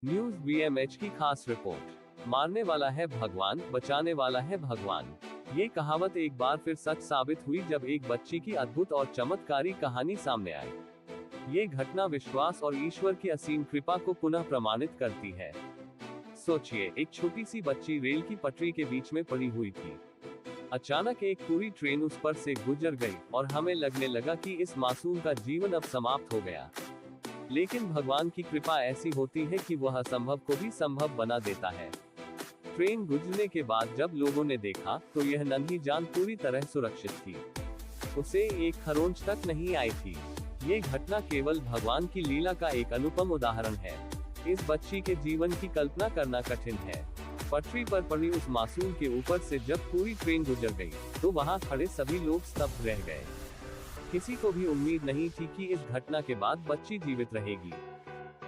News बीएमएच की खास report. मारने वाला है भगवान, बचाने वाला है भगवान। ये कहावत एक बार फिर सच साबित हुई जब एक बच्ची की अद्भुत और चमत्कारी कहानी सामने आई। ये घटना विश्वास और ईश्वर की असीम कृपा को पुनः प्रमाणित करती है। सोचिए, एक छोटी सी बच्ची रेल की पटरी के बीच में पड़ी हुई थी। अचानक एक पूरी ट्रेन उस पर से गुजर गई और हमें लगने लगा कि इस मासूम का जीवन अब समाप्त हो गया। लेकिन भगवान की कृपा ऐसी होती है कि वह असंभव को भी संभव बना देता है। ट्रेन गुजरने के बाद जब लोगों ने देखा तो यह नन्ही जान पूरी तरह सुरक्षित थी। उसे एक खरोंच तक नहीं आई थी। ये घटना केवल भगवान की लीला का एक अनुपम उदाहरण है। इस बच्ची के जीवन की कल्पना करना कठिन है। पटरी पर पड़ी उस मासूम के ऊपर से जब पूरी ट्रेन गुजर गई तो वहां खड़े सभी लोग स्तब्ध रह गए। किसी को भी उम्मीद नहीं थी कि इस घटना के बाद बच्ची जीवित रहेगी।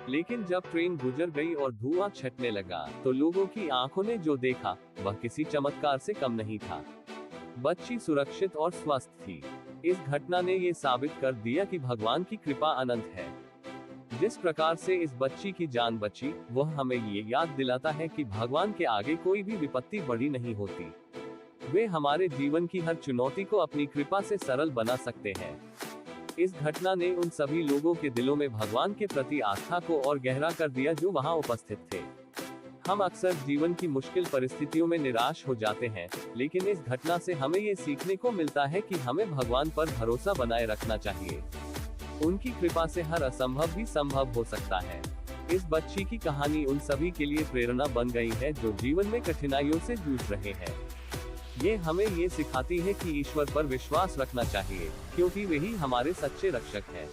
लेकिन जब ट्रेन गुजर गई और धुआं छटने लगा तो लोगों की आंखों ने जो देखा वह किसी चमत्कार से कम नहीं था। बच्ची सुरक्षित और स्वस्थ थी। इस घटना ने ये साबित कर दिया कि भगवान की कृपा अनंत है। जिस प्रकार से इस बच्ची की जान बची, वह हमें ये याद दिलाता है कि भगवान के आगे कोई भी विपत्ति बड़ी नहीं होती। वे हमारे जीवन की हर चुनौती को अपनी कृपा से सरल बना सकते हैं। इस घटना ने उन सभी लोगों के दिलों में भगवान के प्रति आस्था को और गहरा कर दिया जो वहां उपस्थित थे। हम अक्सर जीवन की मुश्किल परिस्थितियों में निराश हो जाते हैं, लेकिन इस घटना से हमें ये सीखने को मिलता है कि हमें भगवान पर भरोसा बनाए रखना चाहिए। उनकी कृपा से हर असंभव भी संभव हो सकता है। इस बच्ची की कहानी उन सभी के लिए प्रेरणा बन गई है जो जीवन में कठिनाइयों से जूझ रहे हैं। ये हमें ये सिखाती है कि ईश्वर पर विश्वास रखना चाहिए, क्योंकि वही हमारे सच्चे रक्षक हैं।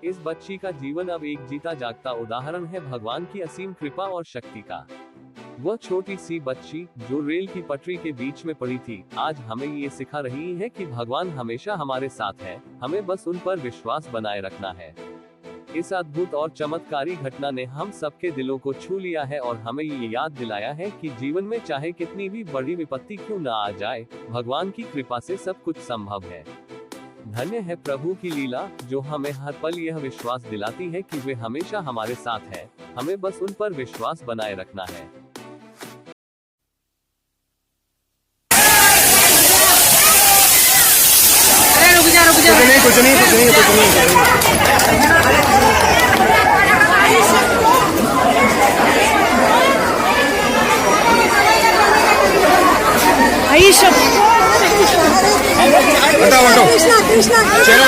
इस बच्ची का जीवन अब एक जीता जागता उदाहरण है भगवान की असीम कृपा और शक्ति का। वह छोटी सी बच्ची जो रेल की पटरी के बीच में पड़ी थी, आज हमें ये सिखा रही है कि भगवान हमेशा हमारे साथ है, हमें बस उन पर विश्वास बनाए रखना है। इस अद्भुत और चमत्कारी घटना ने हम सबके दिलों को छू लिया है और हमें ये याद दिलाया है कि जीवन में चाहे कितनी भी बड़ी विपत्ति क्यों न आ जाए, भगवान की कृपा से सब कुछ संभव है। धन्य है प्रभु की लीला जो हमें हर पल यह विश्वास दिलाती है कि वे हमेशा हमारे साथ हैं, हमें बस उन पर विश्वास बनाए रखना है। कुछ नहीं। हटाओ। चलो